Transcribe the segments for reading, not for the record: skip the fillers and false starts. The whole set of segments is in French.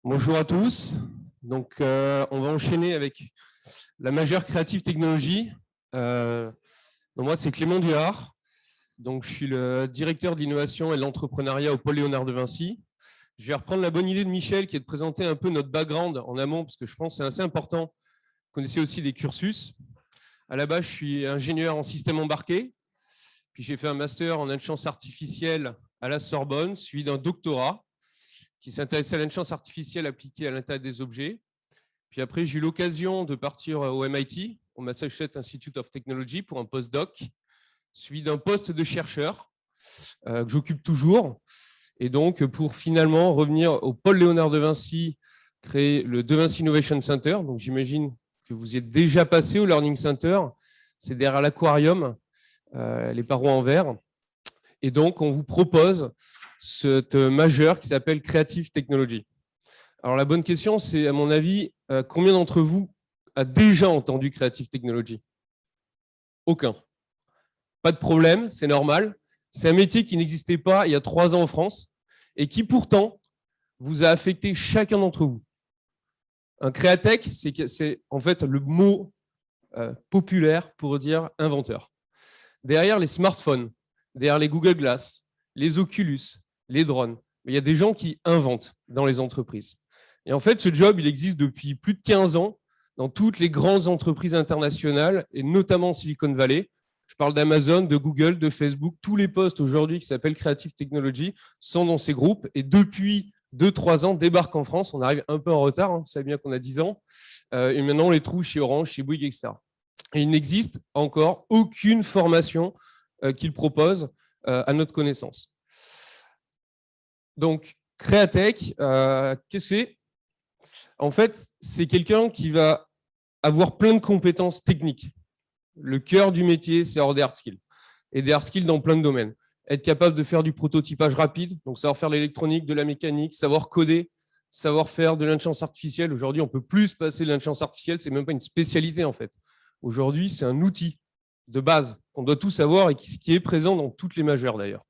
Bonjour à tous. Donc, on va enchaîner avec la majeure Creative Technology. Donc moi, c'est Clément Duhard. Donc, je suis le directeur de l'innovation et de l'entrepreneuriat au Pôle Léonard de Vinci. Je vais reprendre la bonne idée de Michel, qui est de présenter un peu notre background en amont, parce que je pense que c'est assez important. Vous connaissez aussi des cursus. À la base, je suis ingénieur en système embarqué. Puis, j'ai fait un master en intelligence artificielle à la Sorbonne, suivi d'un doctorat qui s'intéressait à l'intelligence artificielle appliquée à l'intérieur des objets. Puis après, j'ai eu l'occasion de partir au MIT, au Massachusetts Institute of Technology, pour un postdoc, suivi d'un poste de chercheur que j'occupe toujours. Et donc, pour finalement revenir au Pôle Léonard de Vinci, créer le De Vinci Innovation Center. Donc, j'imagine que vous y êtes déjà passé au Learning Center. C'est derrière l'aquarium, les parois en verre. Et donc, on vous propose cette majeure qui s'appelle Creative Technology. Alors, la bonne question, c'est, à mon avis, combien d'entre vous a déjà entendu Creative Technology? Aucun. Pas de problème, c'est normal. C'est un métier qui n'existait pas il y a 3 ans en France et qui, pourtant, vous a affecté chacun d'entre vous. Un créatech, c'est en fait le mot populaire pour dire inventeur. Derrière les smartphones, derrière les Google Glass, les Oculus, les drones, il y a des gens qui inventent dans les entreprises. Et en fait, ce job, il existe depuis plus de 15 ans dans toutes les grandes entreprises internationales, et notamment en Silicon Valley. Je parle d'Amazon, de Google, de Facebook. Tous les postes aujourd'hui qui s'appellent Creative Technology sont dans ces groupes. Et depuis 2-3 ans, débarquent en France. On arrive un peu en retard, vous savez bien qu'on a 10 ans. Et maintenant, on les trouve chez Orange, chez Bouygues, etc. Et il n'existe encore aucune formation qu'ils proposent à notre connaissance. Donc, Createch, qu'est-ce que c'est? En fait, c'est quelqu'un qui va avoir plein de compétences techniques. Le cœur du métier, c'est avoir des hard skills. Et des hard skills dans plein de domaines. Être capable de faire du prototypage rapide, donc savoir faire de l'électronique, de la mécanique, savoir coder, savoir faire de l'intelligence artificielle. Aujourd'hui, on ne peut plus se passer de l'intelligence artificielle, ce n'est même pas une spécialité en fait. Aujourd'hui, c'est un outil de base qu'on doit tous savoir et qui est présent dans toutes les majeures d'ailleurs.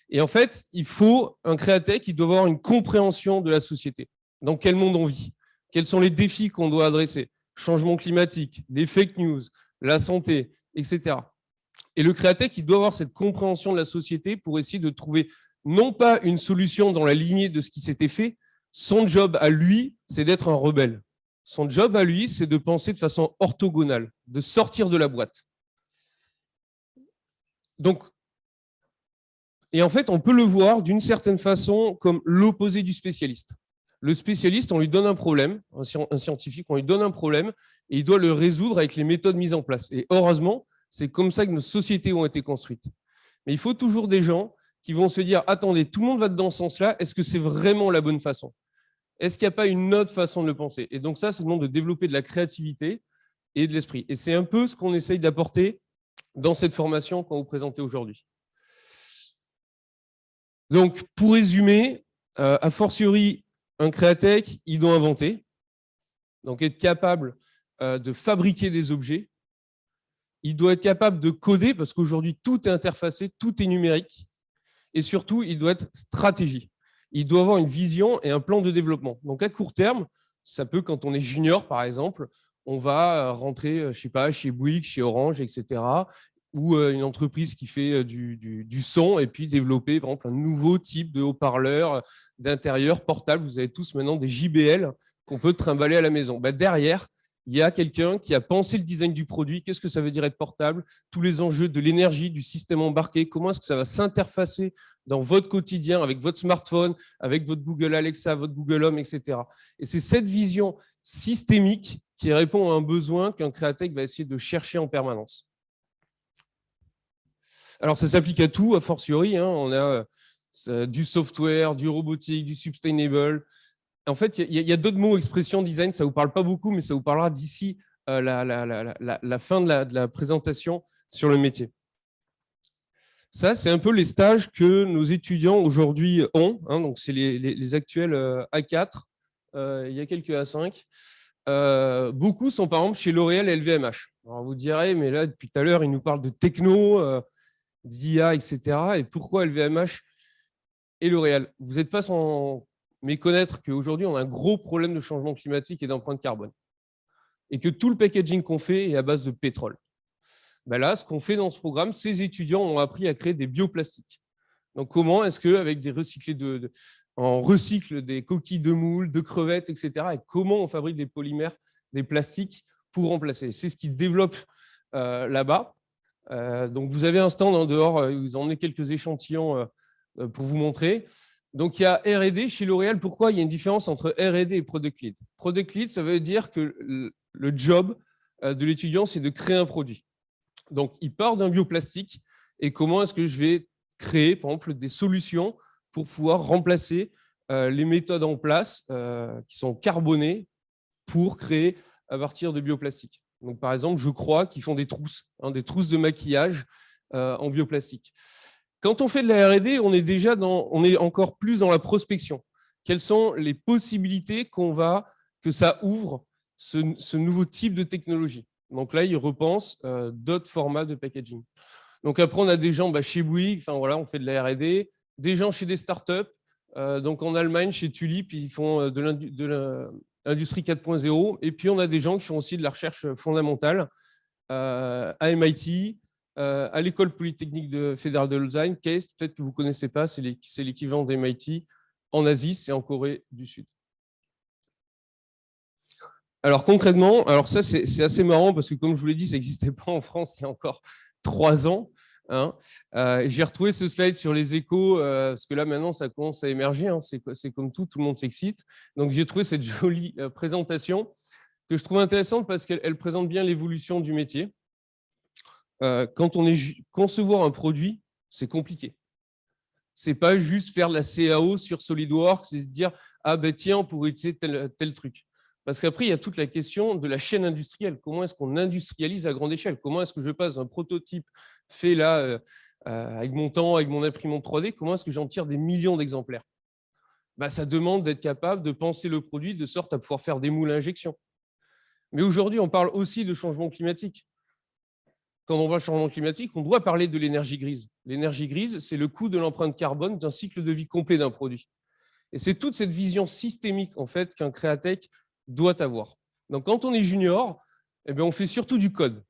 Et en fait, il faut un créatech qui doit avoir une compréhension de la société. Dans quel monde on vit? Quels sont les défis qu'on doit adresser? Changement climatique, les fake news, la santé, etc. Et le créatech, il doit avoir cette compréhension de la société pour essayer de trouver non pas une solution dans la lignée de ce qui s'était fait. Son job à lui, c'est d'être un rebelle. Son job à lui, c'est de penser de façon orthogonale, de sortir de la boîte. Donc, et en fait, on peut le voir d'une certaine façon comme l'opposé du spécialiste. Le spécialiste, on lui donne un problème, un scientifique, on lui donne un problème et il doit le résoudre avec les méthodes mises en place. Et heureusement, c'est comme ça que nos sociétés ont été construites. Mais il faut toujours des gens qui vont se dire, attendez, tout le monde va dans ce sens-là, est-ce que c'est vraiment la bonne façon? Est-ce qu'il n'y a pas une autre façon de le penser? Et donc ça demande de développer de la créativité et de l'esprit. Et c'est un peu ce qu'on essaye d'apporter dans cette formation qu'on vous présente aujourd'hui. Donc, pour résumer, a fortiori, un créatech, il doit inventer, donc être capable de fabriquer des objets. Il doit être capable de coder, parce qu'aujourd'hui, tout est interfacé, tout est numérique. Et surtout, il doit être stratégie. Il doit avoir une vision et un plan de développement. Donc, à court terme, ça peut, quand on est junior, par exemple, on va rentrer, je ne sais pas, chez Bouygues, chez Orange, etc., ou une entreprise qui fait du son et puis développer, par exemple, un nouveau type de haut-parleur d'intérieur portable. Vous avez tous maintenant des JBL qu'on peut trimballer à la maison. Derrière, il y a quelqu'un qui a pensé le design du produit. Qu'est-ce que ça veut dire être portable? Tous les enjeux de l'énergie, du système embarqué. Comment est-ce que ça va s'interfacer dans votre quotidien avec votre smartphone, avec votre Google Alexa, votre Google Home, etc. Et c'est cette vision systémique qui répond à un besoin qu'un créatech va essayer de chercher en permanence. Alors, ça s'applique à tout, a fortiori. On a du software, du robotique, du sustainable. En fait, il y a d'autres mots, expression, design, ça ne vous parle pas beaucoup, mais ça vous parlera d'ici la fin de la présentation sur le métier. Ça, c'est un peu les stages que nos étudiants aujourd'hui ont. Donc, c'est les actuels A4. Il y a quelques A5. Beaucoup sont, par exemple, chez L'Oréal et LVMH. Alors, vous direz, mais là, depuis tout à l'heure, ils nous parlent de techno, d'IA, etc. Et pourquoi LVMH et L'Oréal? Vous n'êtes pas sans méconnaître qu'aujourd'hui, on a un gros problème de changement climatique et d'empreinte carbone. Et que tout le packaging qu'on fait est à base de pétrole. Ben là, ce qu'on fait dans ce programme, ces étudiants ont appris à créer des bioplastiques. Donc, comment est-ce qu'avec des recyclés on recycle des coquilles de moules, de crevettes, etc. Et comment on fabrique des polymères, des plastiques pour remplacer. C'est ce qu'ils développent là-bas. Donc, vous avez un stand en dehors, vous emmenez quelques échantillons pour vous montrer. Donc, il y a R&D chez L'Oréal. Pourquoi il y a une différence entre R&D et Product Lead? Product Lead, ça veut dire que le job de l'étudiant, c'est de créer un produit. Donc, il part d'un bioplastique et comment est-ce que je vais créer, par exemple, des solutions pour pouvoir remplacer les méthodes en place qui sont carbonées pour créer à partir de bioplastique. Donc, par exemple, je crois qu'ils font des trousses de maquillage en bioplastique. Quand on fait de la R&D, on est encore plus dans la prospection. Quelles sont les possibilités que ça ouvre ce nouveau type de technologie? Donc là, ils repensent d'autres formats de packaging. Donc après, on a des gens chez Bouygues, enfin voilà, on fait de la R&D, des gens chez des startups. Donc en Allemagne, chez Tulip, ils font de l'industrie 4.0. Et puis on a des gens qui font aussi de la recherche fondamentale à MIT, à l'école polytechnique fédérale de Lausanne, KAIST, peut-être que vous ne connaissez pas, c'est l'équivalent d'MIT en Asie, c'est en Corée du Sud. Alors concrètement, ça c'est assez marrant parce que comme je vous l'ai dit, ça n'existait pas en France il y a encore 3 ans. Hein. J'ai retrouvé ce slide sur les échos parce que là maintenant ça commence à émerger, hein. C'est comme tout le monde s'excite. Donc j'ai trouvé cette jolie présentation que je trouve intéressante parce qu'elle présente bien l'évolution du métier. Quand on est concevoir un produit, c'est compliqué. C'est pas juste faire de la CAO sur SolidWorks et se dire ah ben tiens, on pourrait utiliser tel truc. Parce qu'après, il y a toute la question de la chaîne industrielle. Comment est-ce qu'on industrialise à grande échelle? Comment est-ce que je passe d'un prototype fait là avec mon temps, avec mon imprimante 3D, comment est-ce que j'en tire des millions d'exemplaires? Ça demande d'être capable de penser le produit de sorte à pouvoir faire des moules à injection. Mais aujourd'hui, on parle aussi de changement climatique. Quand on voit le changement climatique, on doit parler de l'énergie grise. L'énergie grise, c'est le coût de l'empreinte carbone d'un cycle de vie complet d'un produit. Et c'est toute cette vision systémique en fait, qu'un créatech doit avoir. Donc, quand on est junior, on fait surtout du code.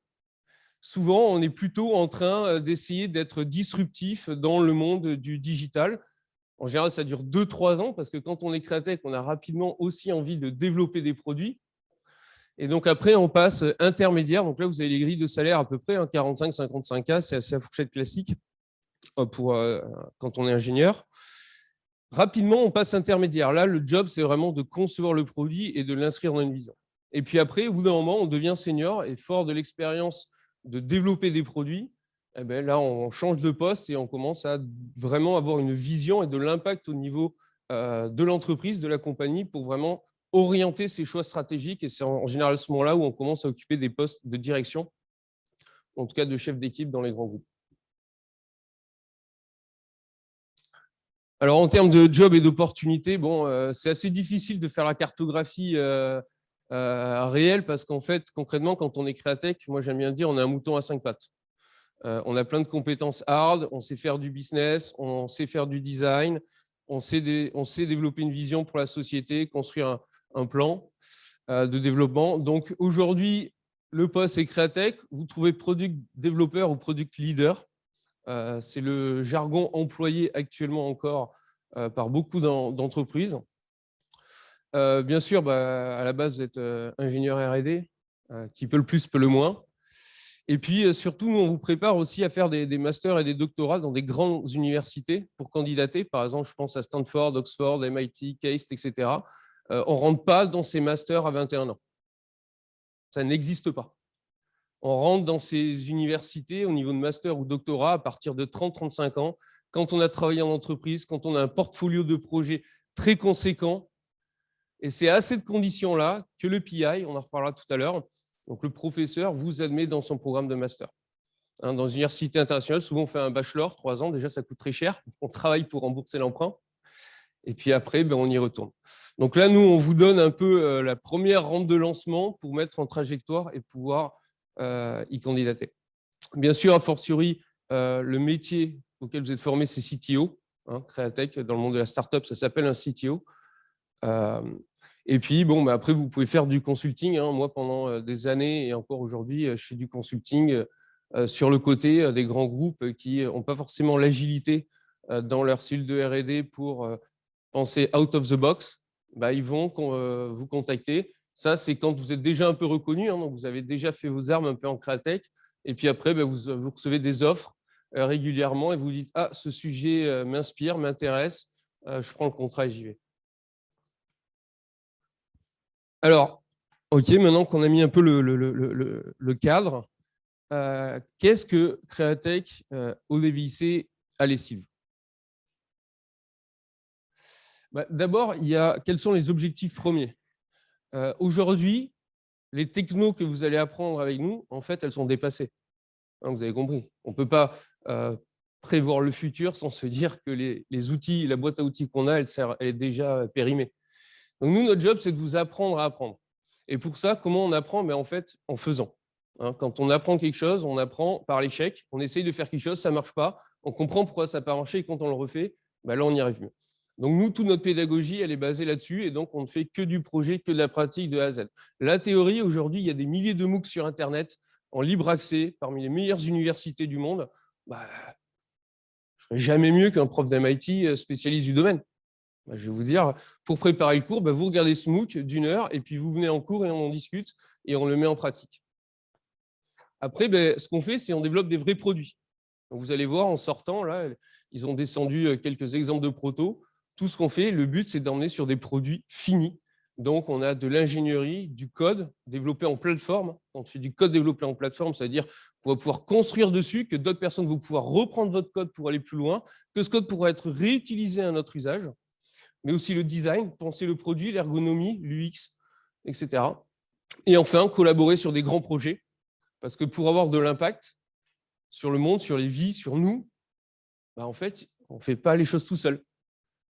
Souvent, on est plutôt en train d'essayer d'être disruptif dans le monde du digital. En général, ça dure 2-3 ans parce que quand on est créatech, on a rapidement aussi envie de développer des produits. Et donc après, on passe intermédiaire. Donc là, vous avez les grilles de salaire à peu près, 45-55K, c'est assez la fourchette classique quand on est ingénieur. Rapidement, on passe intermédiaire. Là, le job, c'est vraiment de concevoir le produit et de l'inscrire dans une vision. Et puis après, au bout d'un moment, on devient senior et fort de l'expérience de développer des produits, là, on change de poste et on commence à vraiment avoir une vision et de l'impact au niveau de l'entreprise, de la compagnie, pour vraiment orienter ses choix stratégiques. Et c'est en général à ce moment-là où on commence à occuper des postes de direction, en tout cas de chef d'équipe dans les grands groupes. Alors, en termes de job et d'opportunités, c'est assez difficile de faire la cartographie réelle parce qu'en fait, concrètement, quand on est créatech, moi j'aime bien dire, on a un mouton à 5 pattes. On a plein de compétences hard, on sait faire du business, on sait faire du design, on sait développer une vision pour la société, construire un plan de développement. Donc aujourd'hui, le poste est créatech, vous trouvez product développeur ou product leader. C'est le jargon employé actuellement encore par beaucoup d'entreprises. Bien sûr, à la base, vous êtes ingénieur R&D, qui peut le plus, peut le moins. Et puis, surtout, nous, on vous prépare aussi à faire des masters et des doctorats dans des grandes universités pour candidater. Par exemple, je pense à Stanford, Oxford, MIT, KAIST, etc. On ne rentre pas dans ces masters à 21 ans. Ça n'existe pas. On rentre dans ces universités au niveau de master ou doctorat à partir de 30-35 ans, quand on a travaillé en entreprise, quand on a un portfolio de projets très conséquent. Et c'est à cette condition-là que le PI, on en reparlera tout à l'heure, donc le professeur vous admet dans son programme de master. Dans une université internationale, souvent on fait un bachelor, 3 ans, déjà ça coûte très cher, on travaille pour rembourser l'emprunt, et puis après on y retourne. Donc là, nous, on vous donne un peu la première rampe de lancement pour mettre en trajectoire et pouvoir y candidater. Bien sûr, a fortiori, le métier auquel vous êtes formé, c'est CTO, créatech, dans le monde de la startup, ça s'appelle un CTO. Et puis, bon, bah, après, vous pouvez faire du consulting. Hein. Moi, pendant des années et encore aujourd'hui, je fais du consulting sur le côté des grands groupes qui n'ont pas forcément l'agilité dans leur cellule de R&D pour penser out of the box. Bah, ils vont vous contacter. Ça, c'est quand vous êtes déjà un peu reconnu, hein, donc vous avez déjà fait vos armes un peu en créatech. Et puis après, bah, vous recevez des offres régulièrement et vous dites « Ah, ce sujet m'inspire, m'intéresse, je prends le contrat et j'y vais. » Alors, OK, maintenant qu'on a mis un peu le cadre, qu'est-ce que Créatech ODVIC à lessive? D'abord, quels sont les objectifs premiers? Aujourd'hui, les technos que vous allez apprendre avec nous, en fait, elles sont dépassées. Hein, vous avez compris. On ne peut pas prévoir le futur sans se dire que les outils, la boîte à outils qu'on a, elle est déjà périmée. Donc nous, notre job, c'est de vous apprendre à apprendre. Et pour ça, comment on apprend? En fait, en faisant. Hein, quand on apprend quelque chose, on apprend par l'échec. On essaye de faire quelque chose, ça ne marche pas. On comprend pourquoi ça n'a pas marché et quand on le refait, là, on y arrive mieux. Donc nous, toute notre pédagogie, elle est basée là-dessus et donc on ne fait que du projet, que de la pratique de A à Z. La théorie, aujourd'hui, il y a des milliers de MOOC sur Internet en libre accès parmi les meilleures universités du monde. Je ne ferai jamais mieux qu'un prof d'MIT spécialiste du domaine. Je vais vous dire, pour préparer le cours, vous regardez ce MOOC d'1 heure et puis vous venez en cours et on en discute et on le met en pratique. Après, ce qu'on fait, c'est qu'on développe des vrais produits. Donc, vous allez voir en sortant, là, ils ont descendu quelques exemples de protos. Tout ce qu'on fait, le but, c'est d'emmener sur des produits finis. Donc, on a de l'ingénierie, du code développé en plateforme. Quand on fait du code développé en plateforme, ça veut dire qu'on va pouvoir construire dessus, que d'autres personnes vont pouvoir reprendre votre code pour aller plus loin, que ce code pourra être réutilisé à un autre usage, mais aussi le design, penser le produit, l'ergonomie, l'UX, etc. Et enfin, collaborer sur des grands projets, parce que pour avoir de l'impact sur le monde, sur les vies, sur nous, en fait, on ne fait pas les choses tout seul.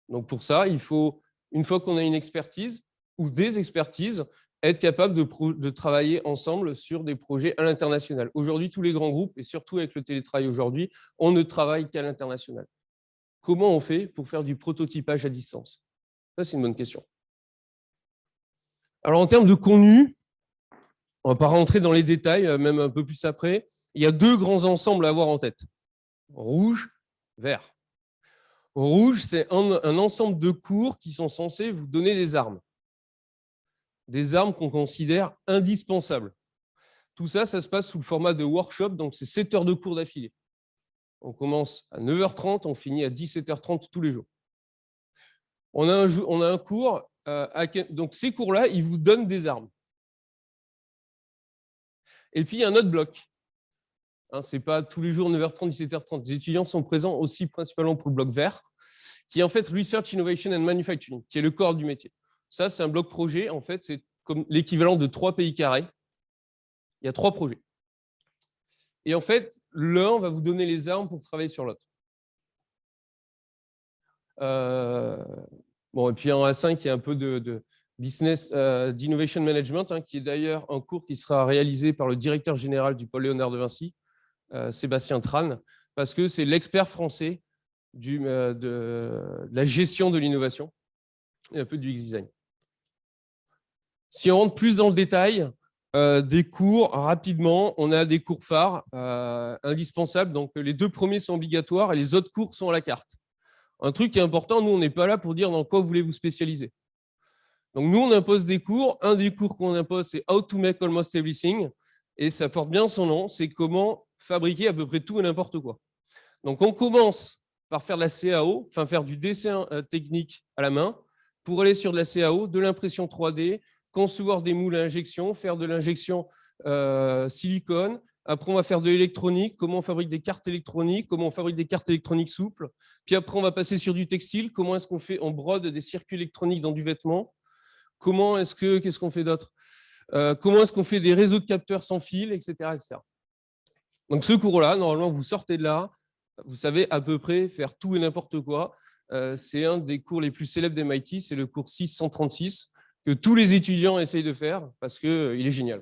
Donc pour ça, il faut, une fois qu'on a une expertise ou des expertises, être capable de travailler ensemble sur des projets à l'international. Aujourd'hui, tous les grands groupes, et surtout avec le télétravail aujourd'hui, on ne travaille qu'à l'international. Comment on fait pour faire du prototypage à distance? Ça, c'est une bonne question. Alors, en termes de contenu, on ne va pas rentrer dans les détails, même un peu plus après. Il y a 2 grands ensembles à avoir en tête. Rouge, vert. Rouge, c'est un ensemble de cours qui sont censés vous donner des armes. Des armes qu'on considère indispensables. Tout ça, ça se passe sous le format de workshop, donc c'est 7 heures de cours d'affilée. On commence à 9h30, on finit à 17h30 tous les jours. On a un cours, donc ces cours-là, ils vous donnent des armes. Et puis, il y a un autre bloc. Hein, ce n'est pas tous les jours 9h30, 17h30. Les étudiants sont présents aussi principalement pour le bloc vert, qui est en fait Research, Innovation and Manufacturing, qui est le corps du métier. Ça, c'est un bloc projet. En fait, c'est comme l'équivalent de 3 pays carrés. Il y a 3 projets. Et en fait, l'un va vous donner les armes pour travailler sur l'autre. Bon, et puis en A5, il y a un peu de business d'innovation management, hein, qui est d'ailleurs un cours qui sera réalisé par le directeur général du pôle Léonard de Vinci, Sébastien Tran, parce que c'est l'expert français de la gestion de l'innovation et un peu du X-Design. Si on rentre plus dans le détail, des cours, rapidement, on a des cours phares indispensables. Donc, les 2 premiers sont obligatoires et les autres cours sont à la carte. Un truc qui est important, nous, on n'est pas là pour dire dans quoi vous voulez vous spécialiser. Donc, nous, on impose des cours. Un des cours qu'on impose, c'est How to make almost everything. Et ça porte bien son nom, c'est comment fabriquer à peu près tout et n'importe quoi. Donc, on commence par faire de la CAO, enfin faire du dessin technique à la main, pour aller sur de la CAO, de l'impression 3D, concevoir des moules à injection, faire de l'injection silicone. Après, on va faire de l'électronique, comment on fabrique des cartes électroniques, comment on fabrique des cartes électroniques souples. Puis après, on va passer sur du textile, comment est-ce qu'on fait, on brode des circuits électroniques dans du vêtement. Qu'est-ce qu'on fait d'autre? Comment est-ce qu'on fait des réseaux de capteurs sans fil, etc., etc. Donc, ce cours-là, normalement, vous sortez de là, vous savez à peu près faire tout et n'importe quoi. C'est un des cours les plus célèbres d'MIT, c'est le cours 636, que tous les étudiants essayent de faire parce qu'il est génial.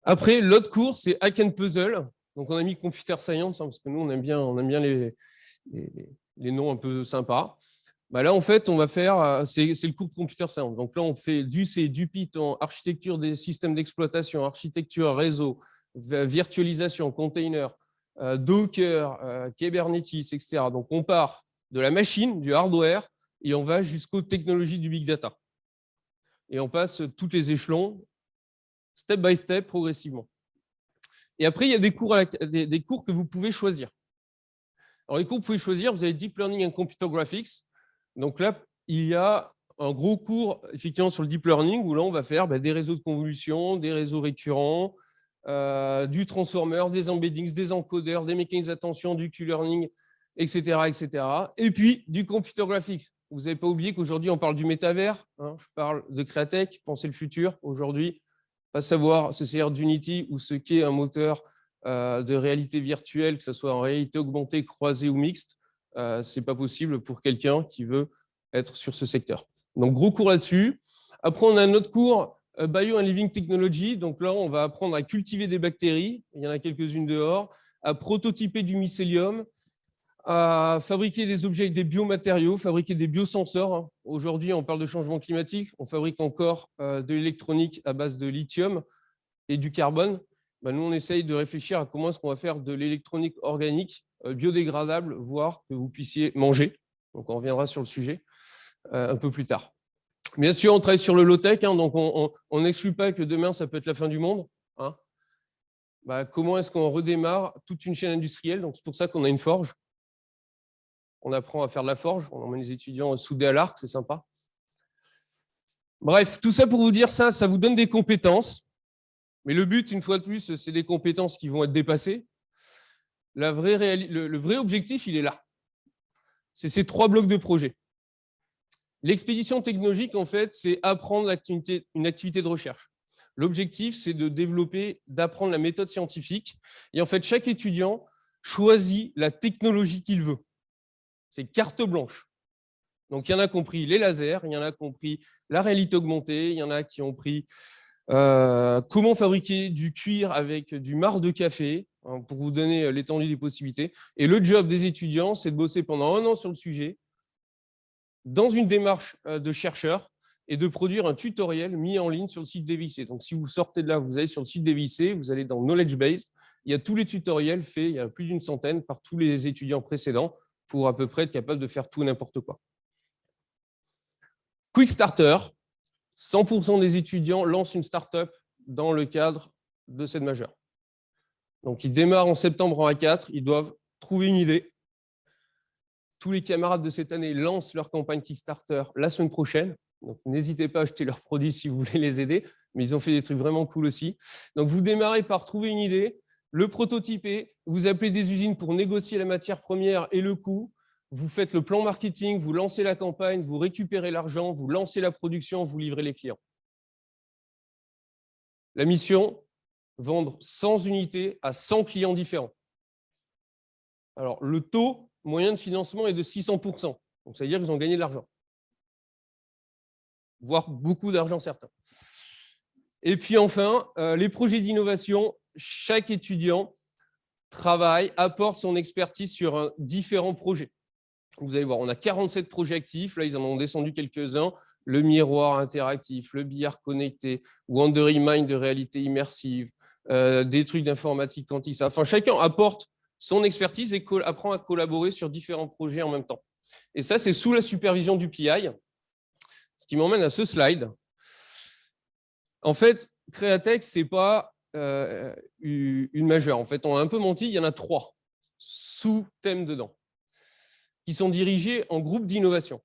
Après, l'autre cours, c'est Hack and Puzzle. Donc, on a mis Computer Science, hein, parce que nous, on aime bien les noms un peu sympas. Bah là, en fait, on va faire, c'est le cours de Computer Science. Donc là, on fait du C, du Python, architecture des systèmes d'exploitation, architecture réseau, virtualisation, container, Docker, Kubernetes, etc. Donc on part de la machine, du hardware, et on va jusqu'aux technologies du big data. Et on passe tous les échelons, step by step, progressivement. Et après, il y a des cours que vous pouvez choisir. Alors, les cours que vous pouvez choisir, vous avez Deep Learning and Computer Graphics. Donc là, il y a un gros cours effectivement sur le Deep Learning où là, on va faire des réseaux de convolution, des réseaux récurrents, du transformer, des embeddings, des encodeurs, des mécanismes d'attention, du Q-learning, etc., etc. Et puis, du Computer Graphics. Vous n'avez pas oublié qu'aujourd'hui, on parle du métavers. Hein, je parle de Createch, penser le futur. Aujourd'hui, pas savoir se servir d'Unity ou ce qu'est un moteur de réalité virtuelle, que ce soit en réalité augmentée, croisée ou mixte, ce n'est pas possible pour quelqu'un qui veut être sur ce secteur. Donc, gros cours là-dessus. Après, on a un autre cours, Bio and Living Technology. Donc là, on va apprendre à cultiver des bactéries. Il y en a quelques-unes dehors. À prototyper du mycélium, à fabriquer des objets avec des biomatériaux, fabriquer des biosensors. Aujourd'hui, on parle de changement climatique. On fabrique encore de l'électronique à base de lithium et du carbone. Nous, on essaye de réfléchir à comment est-ce qu'on va faire de l'électronique organique biodégradable, voire que vous puissiez manger. Donc, on reviendra sur le sujet un peu plus tard. Bien sûr, on travaille sur le low-tech, donc on n'exclut pas que demain, ça peut être la fin du monde. Hein. Comment est-ce qu'on redémarre toute une chaîne industrielle? Donc, c'est pour ça qu'on a une forge. On apprend à faire de la forge, on emmène les étudiants soudés à l'arc, c'est sympa. Bref, tout ça pour vous dire ça vous donne des compétences. Mais le but, une fois de plus, c'est des compétences qui vont être dépassées. Le vrai objectif, il est là. C'est ces 3 blocs de projet. L'expédition technologique, en fait, c'est apprendre une activité de recherche. L'objectif, c'est de développer, d'apprendre la méthode scientifique. Et en fait, chaque étudiant choisit la technologie qu'il veut. C'est carte blanche. Donc, il y en a qui ont pris les lasers, il y en a qui ont pris la réalité augmentée, il y en a qui ont pris comment fabriquer du cuir avec du marc de café, hein, pour vous donner l'étendue des possibilités. Et le job des étudiants, c'est de bosser pendant 1 an sur le sujet, dans une démarche de chercheur, et de produire un tutoriel mis en ligne sur le site d'EVIC. Donc, si vous sortez de là, vous allez sur le site d'EVIC, vous allez dans Knowledge Base, il y a tous les tutoriels faits, il y a plus d'une centaine par tous les étudiants précédents, pour à peu près être capable de faire tout et n'importe quoi. Quick Starter, 100% des étudiants lancent une start-up dans le cadre de cette majeure. Donc, ils démarrent en septembre en A4, ils doivent trouver une idée. Tous les camarades de cette année lancent leur campagne Kickstarter la semaine prochaine. Donc, n'hésitez pas à acheter leurs produits si vous voulez les aider, mais ils ont fait des trucs vraiment cool aussi. Donc, vous démarrez par trouver une idée, le prototyper, vous appelez des usines pour négocier la matière première et le coût. Vous faites le plan marketing, vous lancez la campagne, vous récupérez l'argent, vous lancez la production, vous livrez les clients. La mission, vendre 100 unités à 100 clients différents. Alors, le taux moyen de financement est de 600%. Donc, ça veut dire qu'ils ont gagné de l'argent. Voire beaucoup d'argent, certains. Et puis enfin, les projets d'innovation, chaque étudiant travaille, apporte son expertise sur différents projets. Vous allez voir, on a 47 projets actifs. Là, ils en ont descendu quelques-uns. Le miroir interactif, le billard connecté, Wandering Mind de réalité immersive, des trucs d'informatique quantique. Enfin, chacun apporte son expertise et apprend à collaborer sur différents projets en même temps. Et ça, c'est sous la supervision du PI, ce qui m'emmène à ce slide. En fait, Createch, ce n'est pas une majeure. En fait, on a un peu menti, il y en a 3 sous-thèmes dedans, qui sont dirigés en groupe d'innovation.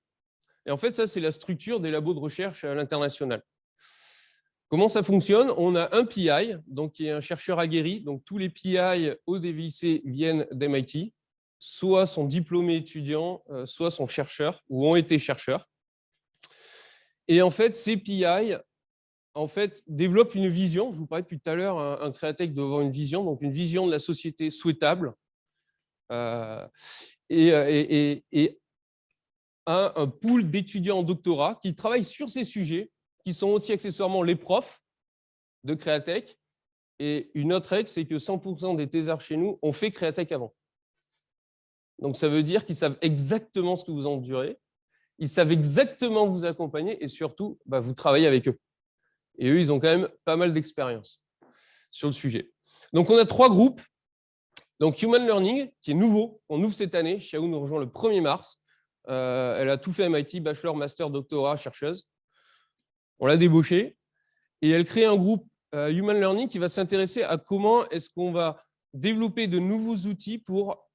Et en fait, ça, c'est la structure des labos de recherche à l'international. Comment ça fonctionne? On a un PI, donc, qui est un chercheur aguerri. Donc, tous les PI au DVIC viennent d'MIT, soit sont diplômés étudiants, soit sont chercheurs ou ont été chercheurs. Et en fait, ces PI développent une vision. Je vous parlais depuis tout à l'heure, un Createch doit avoir une vision, donc une vision de la société souhaitable. Et un pool d'étudiants en doctorat qui travaillent sur ces sujets, qui sont aussi accessoirement les profs de Createch. Et une autre règle, c'est que 100% des thésards chez nous ont fait Createch avant. Donc, ça veut dire qu'ils savent exactement ce que vous endurez. ils savent exactement vous accompagner et surtout, vous travaillez avec eux. Et eux, ils ont quand même pas mal d'expérience sur le sujet. Donc, on a 3 groupes. Donc, Human Learning, qui est nouveau, on ouvre cette année. Xiao nous rejoint le 1er mars. Elle a tout fait MIT, bachelor, master, doctorat, chercheuse. On l'a débauchée. Et elle crée un groupe Human Learning qui va s'intéresser à comment est-ce qu'on va développer de nouveaux outils pour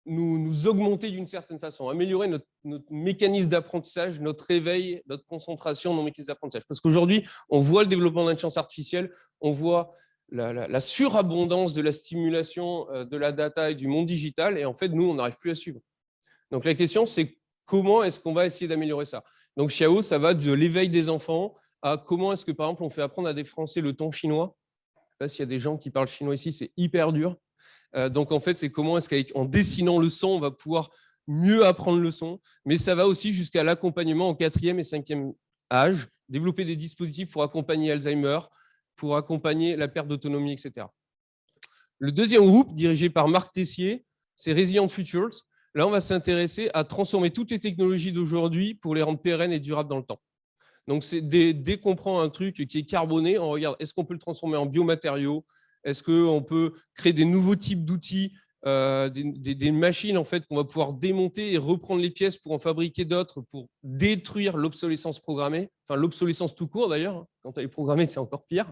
nous augmenter d'une certaine façon, améliorer notre mécanisme d'apprentissage, notre réveil, notre concentration, nos mécanismes d'apprentissage. Parce qu'aujourd'hui, on voit le développement de l'intelligence artificielle, on voit la surabondance de la stimulation de la data et du monde digital, et en fait, nous, on n'arrive plus à suivre. Donc la question, c'est comment est-ce qu'on va essayer d'améliorer ça? Donc Xiao, ça va de l'éveil des enfants à comment est-ce que, par exemple, on fait apprendre à des Français le ton chinois. Je ne sais pas s'il y a des gens qui parlent chinois ici, c'est hyper dur. Donc, en fait, c'est comment est-ce qu'en dessinant le son, on va pouvoir mieux apprendre le son. Mais ça va aussi jusqu'à l'accompagnement en 4e et 5e âge, développer des dispositifs pour accompagner Alzheimer, pour accompagner la perte d'autonomie, etc. Le deuxième groupe, dirigé par Marc Tessier, c'est Resilient Futures. Là, on va s'intéresser à transformer toutes les technologies d'aujourd'hui pour les rendre pérennes et durables dans le temps. Donc, dès qu'on prend un truc qui est carboné, on regarde, est-ce qu'on peut le transformer en biomatériaux? Est-ce qu'on peut créer des nouveaux types d'outils, des machines en fait, qu'on va pouvoir démonter et reprendre les pièces pour en fabriquer d'autres, pour détruire l'obsolescence programmée, enfin l'obsolescence tout court d'ailleurs, quand elle est programmée, c'est encore pire.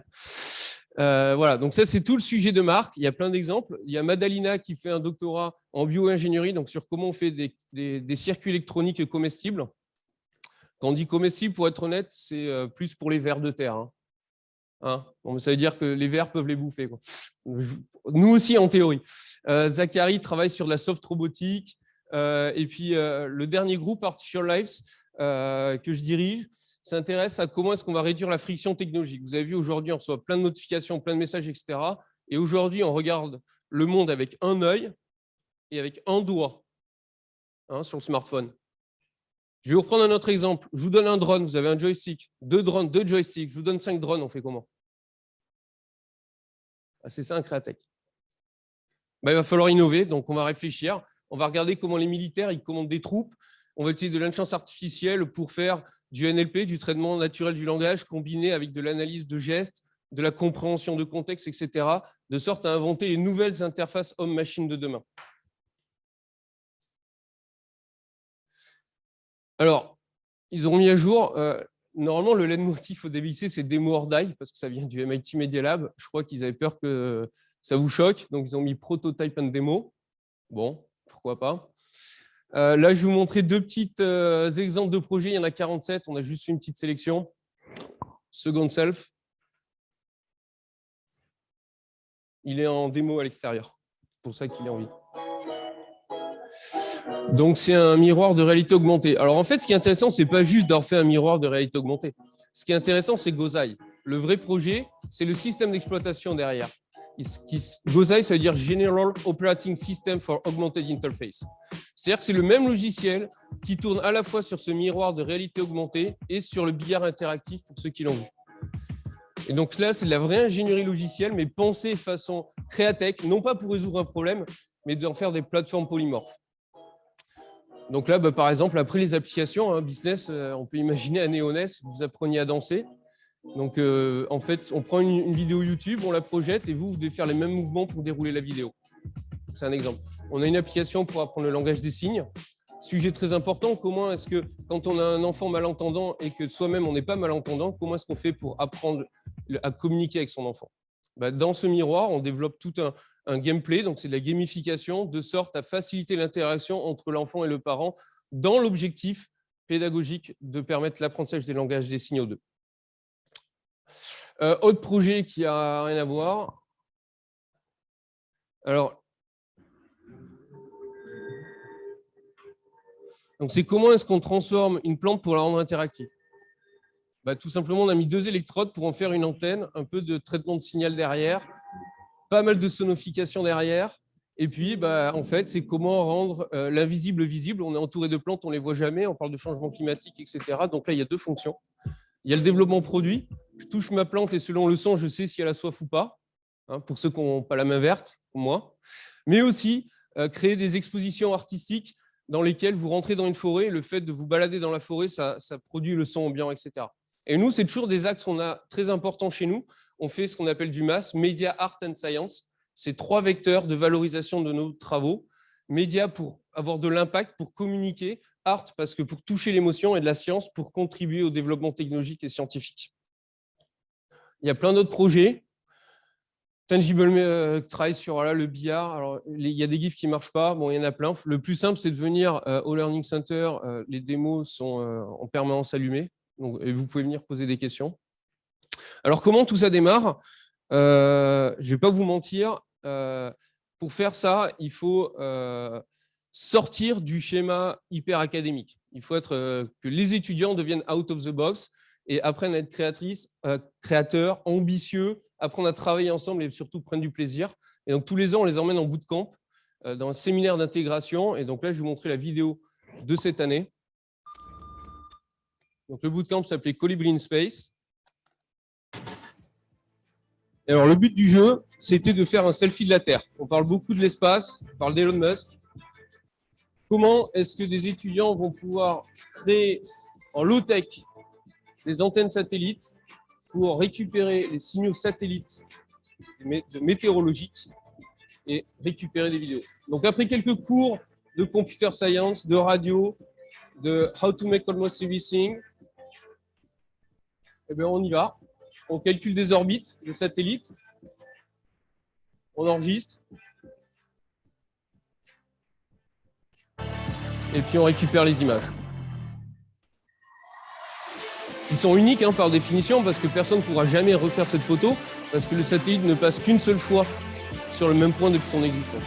Voilà, donc ça, c'est tout le sujet de Marc. Il y a plein d'exemples. Il y a Madalina qui fait un doctorat en bio-ingénierie, donc sur comment on fait des circuits électroniques comestibles. Quand on dit comestible, pour être honnête, c'est plus pour les vers de terre. Bon, ça veut dire que les vers peuvent les bouffer, quoi. Nous aussi, en théorie. Zachary travaille sur la soft robotique. Et puis, le dernier groupe, Artificial Lives, que je dirige, s'intéresse à comment est-ce qu'on va réduire la friction technologique. Vous avez vu, aujourd'hui, on reçoit plein de notifications, plein de messages, etc. Et aujourd'hui, on regarde le monde avec un œil et avec un doigt sur le smartphone. Je vais vous reprendre un autre exemple. Je vous donne un drone, vous avez un joystick, 2 drones, 2 joysticks. Je vous donne 5 drones, on fait comment? C'est ça un créatech. Il va falloir innover, donc on va réfléchir. On va regarder comment les militaires ils commandent des troupes. On va utiliser de l'intelligence artificielle pour faire du NLP, du traitement naturel du langage, combiné avec de l'analyse de gestes, de la compréhension de contexte, etc., de sorte à inventer les nouvelles interfaces homme-machine de demain. Alors, ils ont mis à jour, normalement, le leitmotiv au DBIC, c'est Demo or Die, parce que ça vient du MIT Media Lab. Je crois qu'ils avaient peur que ça vous choque, donc ils ont mis Prototype and Demo. Bon, pourquoi pas. Là, je vais vous montrer 2 petits exemples de projets. Il y en a 47, on a juste fait une petite sélection. Second Self. Il est en démo à l'extérieur. C'est pour ça qu'il est en vie. Donc, c'est un miroir de réalité augmentée. Alors, en fait, ce qui est intéressant, ce n'est pas juste d'avoir fait un miroir de réalité augmentée. Ce qui est intéressant, c'est Gozai. Le vrai projet, c'est le système d'exploitation derrière. Gozai, ça veut dire General Operating System for Augmented Interface. C'est-à-dire que c'est le même logiciel qui tourne à la fois sur ce miroir de réalité augmentée et sur le billard interactif pour ceux qui l'ont vu. Et donc là, c'est de la vraie ingénierie logicielle, mais pensée façon créatech, non pas pour résoudre un problème, mais d'en faire des plateformes polymorphes. Donc là, par exemple, après les applications, business, on peut imaginer à Néonès, vous appreniez à danser. Donc, en fait, on prend une vidéo YouTube, on la projette et vous devez faire les mêmes mouvements pour dérouler la vidéo. C'est un exemple. On a une application pour apprendre le langage des signes. Sujet très important, comment est-ce que, quand on a un enfant malentendant et que soi-même on n'est pas malentendant, comment est-ce qu'on fait pour apprendre à communiquer avec son enfant? Dans ce miroir, on développe tout un gameplay, donc c'est de la gamification, de sorte à faciliter l'interaction entre l'enfant et le parent dans l'objectif pédagogique de permettre l'apprentissage des langages des signaux d'eux. Autre projet qui n'a rien à voir. Alors, donc c'est comment est-ce qu'on transforme une plante pour la rendre interactive? Tout simplement, on a mis 2 électrodes pour en faire une antenne, un peu de traitement de signal derrière, pas mal de sonification derrière. Et puis, en fait, c'est comment rendre l'invisible visible. On est entouré de plantes, on ne les voit jamais, on parle de changement climatique, etc. Donc là, il y a 2 fonctions. Il y a le développement produit. Je touche ma plante et selon le son, je sais si elle a soif ou pas, pour ceux qui n'ont pas la main verte, comme moi. Mais aussi, créer des expositions artistiques dans lesquels vous rentrez dans une forêt, le fait de vous balader dans la forêt, ça produit le son ambiant, etc. Et nous, c'est toujours des axes qu'on a très importants chez nous. On fait ce qu'on appelle du MAS, Media, Art and Science. C'est 3 vecteurs de valorisation de nos travaux. Média pour avoir de l'impact, pour communiquer. Art parce que pour toucher l'émotion, et de la science pour contribuer au développement technologique et scientifique. Il y a plein d'autres projets. Tangible travaille sur le billard. Alors, il y a des GIFs qui ne marchent pas. Bon, il y en a plein. Le plus simple, c'est de venir au Learning Center. Les démos sont en permanence allumées. Donc, et vous pouvez venir poser des questions. Alors, comment tout ça démarre? Je ne vais pas vous mentir. Pour faire ça, il faut sortir du schéma hyper académique. Il faut que les étudiants deviennent out of the box et apprennent à être créateurs, ambitieux, apprendre à travailler ensemble et surtout prendre du plaisir. Et donc, tous les ans, on les emmène en bootcamp dans un séminaire d'intégration. Et donc là, je vais vous montrer la vidéo de cette année. Donc, le bootcamp s'appelait Colibri in Space. Et alors, le but du jeu, c'était de faire un selfie de la Terre. On parle beaucoup de l'espace, on parle d'Elon Musk. Comment est-ce que des étudiants vont pouvoir créer en low-tech des antennes satellites pour récupérer les signaux satellites météorologiques et récupérer des vidéos. Donc, après quelques cours de computer science, de radio, de how to make almost everything, eh bien, on y va. On calcule des orbites de satellites, on enregistre, et puis on récupère les images. Ils sont uniques par définition, parce que personne ne pourra jamais refaire cette photo, parce que le satellite ne passe qu'une seule fois sur le même point depuis son existence.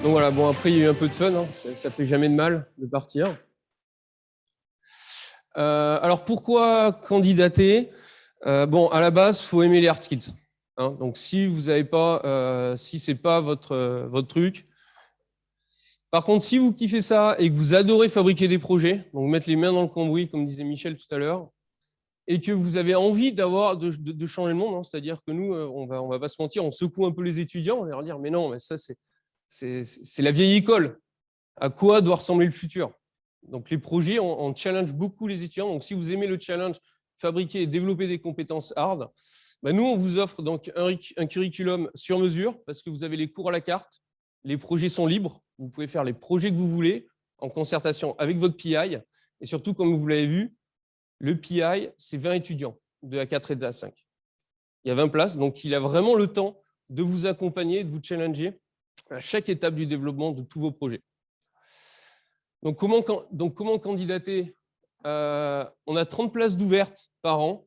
Donc voilà, bon, après il y a eu un peu de fun, ça fait jamais de mal de partir. Alors pourquoi candidater? Bon, à la base, il faut aimer les hard skills. Donc si vous n'avez pas, si c'est pas votre truc. Par contre, si vous kiffez ça et que vous adorez fabriquer des projets, donc mettre les mains dans le cambouis, comme disait Michel tout à l'heure, et que vous avez envie de changer le monde, c'est-à-dire que nous, on va pas se mentir, on secoue un peu les étudiants, on va leur dire, mais non, mais ça, c'est la vieille école. À quoi doit ressembler le futur? Donc, les projets, on challenge beaucoup les étudiants. Donc, si vous aimez le challenge, fabriquer et développer des compétences hard, nous, on vous offre donc un curriculum sur mesure parce que vous avez les cours à la carte. Les projets sont libres. Vous pouvez faire les projets que vous voulez en concertation avec votre PI. Et surtout, comme vous l'avez vu, le PI, c'est 20 étudiants de A4 et de A5. Il y a 20 places, donc il a vraiment le temps de vous accompagner, de vous challenger à chaque étape du développement de tous vos projets. Donc, comment candidater? On a 30 places d'ouvertes par an.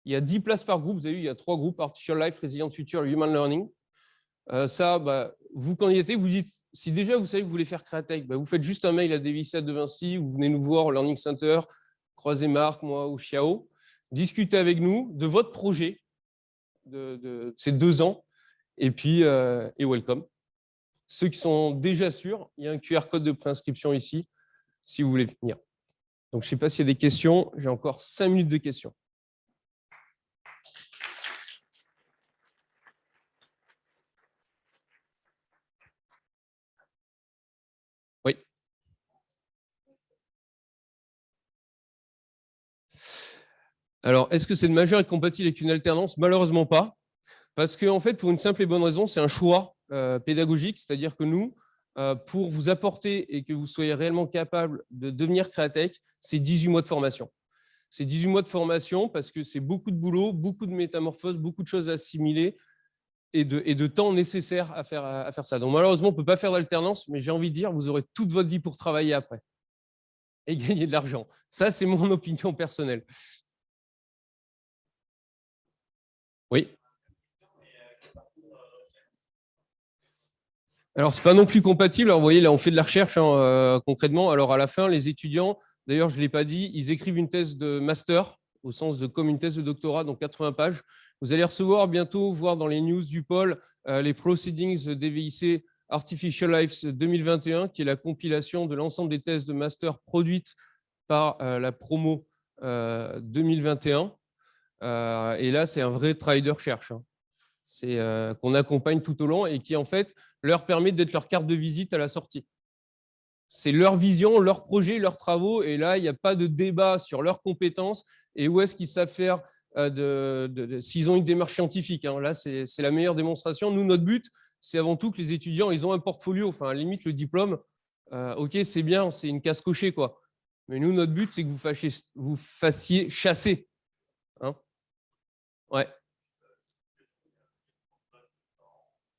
Il y a 10 places par groupe. Vous avez vu, il y a 3 groupes, Artificial Life, Resilient Future et Human Learning. Vous candidatez, vous dites, si déjà vous savez que vous voulez faire Créatech, vous faites juste un mail à Devisat de Vinci, vous venez nous voir au Learning Center, croisez Marc, moi ou Xiao, discutez avec nous de votre projet de ces 2 ans et puis et welcome. Ceux qui sont déjà sûrs, il y a un QR code de préinscription ici, si vous voulez venir. Donc, je ne sais pas s'il y a des questions. J'ai encore 5 minutes de questions. Oui. Alors, est-ce que cette majeure est compatible avec une alternance? Malheureusement pas. Parce qu'en fait, pour une simple et bonne raison, c'est un choix pédagogique. C'est-à-dire que nous, pour vous apporter et que vous soyez réellement capable de devenir Créatech, c'est 18 mois de formation. C'est 18 mois de formation parce que c'est beaucoup de boulot, beaucoup de métamorphoses, beaucoup de choses à assimiler et de temps nécessaire à faire ça. Donc malheureusement, on ne peut pas faire d'alternance, mais j'ai envie de dire, vous aurez toute votre vie pour travailler après et gagner de l'argent. Ça, c'est mon opinion personnelle. Oui. Alors, ce n'est pas non plus compatible. Alors, vous voyez, là, on fait de la recherche concrètement. Alors, à la fin, les étudiants, d'ailleurs, je ne l'ai pas dit, ils écrivent une thèse de master, au sens de comme une thèse de doctorat, donc 80 pages. Vous allez recevoir bientôt, voir dans les news du pôle, les proceedings DVIC Artificial Lives 2021, qui est la compilation de l'ensemble des thèses de master produites par la promo 2021. Et là, c'est un vrai travail de recherche. C'est qu'on accompagne tout au long et qui, en fait, leur permet d'être leur carte de visite à la sortie. C'est leur vision, leur projet, leurs travaux. Et là, il n'y a pas de débat sur leurs compétences et où est-ce qu'ils savent faire s'ils ont une démarche scientifique. Hein. Là, c'est la meilleure démonstration. Nous, notre but, c'est avant tout que les étudiants, ils ont un portfolio. Enfin, à la limite, le diplôme, OK, c'est bien, c'est une case cochée, quoi. Mais nous, notre but, c'est que vous fassiez chasser. Hein. Ouais.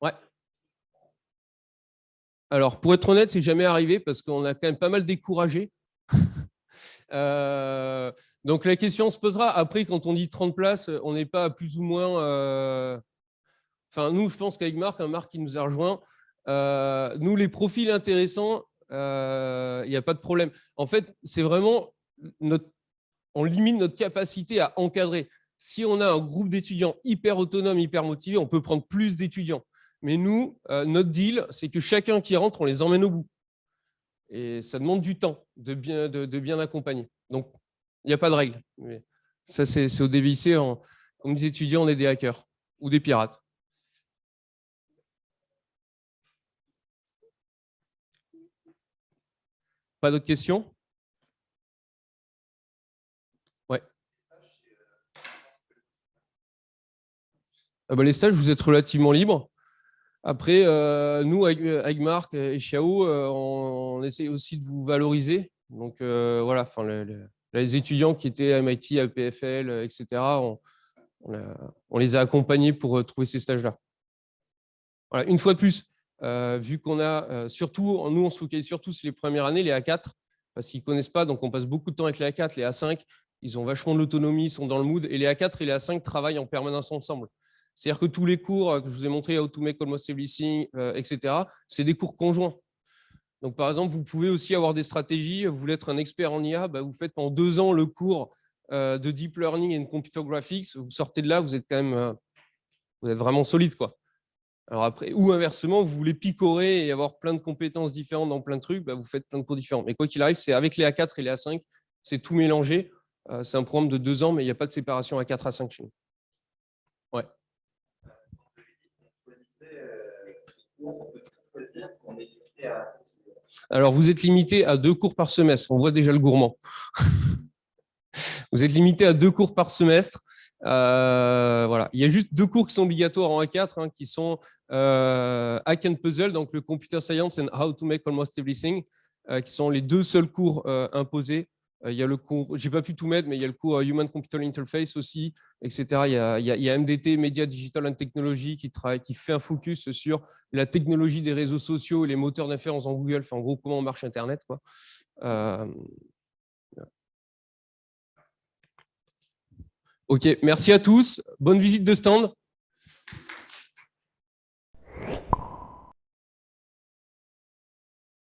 Ouais. Alors, pour être honnête, c'est jamais arrivé parce qu'on a quand même pas mal découragé. Donc, la question se posera. Après, quand on dit 30 places, on n'est pas plus ou moins. Enfin, nous, je pense qu'avec Marc, Marc qui nous a rejoint, nous, les profils intéressants, il n'y a pas de problème. En fait, c'est vraiment on limite notre capacité à encadrer. Si on a un groupe d'étudiants hyper autonomes, hyper motivés, on peut prendre plus d'étudiants. Mais nous, notre deal, c'est que chacun qui rentre, on les emmène au bout. Et ça demande du temps de bien accompagner. Donc, il n'y a pas de règle. Mais ça, c'est au DBIC. Comme des étudiants, on est des hackers ou des pirates. Pas d'autres questions? Ouais. Ah bah, les stages, vous êtes relativement libre. Après, nous, avec Marc et Xiao, on essaie aussi de vous valoriser. Donc, voilà, enfin, les étudiants qui étaient à MIT, à EPFL, etc., on les a accompagnés pour trouver ces stages-là. Voilà, une fois de plus, vu qu'on a surtout, nous, on se focalise surtout sur les premières années, les A4, parce qu'ils ne connaissent pas, donc on passe beaucoup de temps avec les A4, les A5, ils ont vachement de l'autonomie, ils sont dans le mood, et les A4 et les A5 travaillent en permanence ensemble. C'est-à-dire que tous les cours que je vous ai montrés, How to make almost everything, etc., c'est des cours conjoints. Donc, par exemple, vous pouvez aussi avoir des stratégies. Vous voulez être un expert en IA, bah, vous faites pendant 2 ans le cours de Deep Learning and Computer Graphics. Vous sortez de là, vous êtes quand même vous êtes vraiment solide, quoi. Alors après, ou inversement, vous voulez picorer et avoir plein de compétences différentes dans plein de trucs, bah, vous faites plein de cours différents. Mais quoi qu'il arrive, c'est avec les A4 et les A5, c'est tout mélangé. C'est un programme de 2 ans, mais il n'y a pas de séparation A4 A5 chez nous. Ouais. Alors, vous êtes limité à 2 cours par semestre. On voit déjà le gourmand. Vous êtes limité à 2 cours par semestre. Voilà. Il y a juste 2 cours qui sont obligatoires en A4, hein, qui sont Hack and Puzzle, donc le Computer Science and How to Make Almost Everything, qui sont les 2 seuls cours imposés. Il y a le cours, j'ai pas pu tout mettre, mais il y a le cours Human Computer Interface aussi, etc. Il y a MDT, Media Digital and Technology, qui fait un focus sur la technologie des réseaux sociaux et les moteurs d'inférence en Google. Enfin, en gros, comment marche Internet, quoi. Ok, merci à tous. Bonne visite de stand.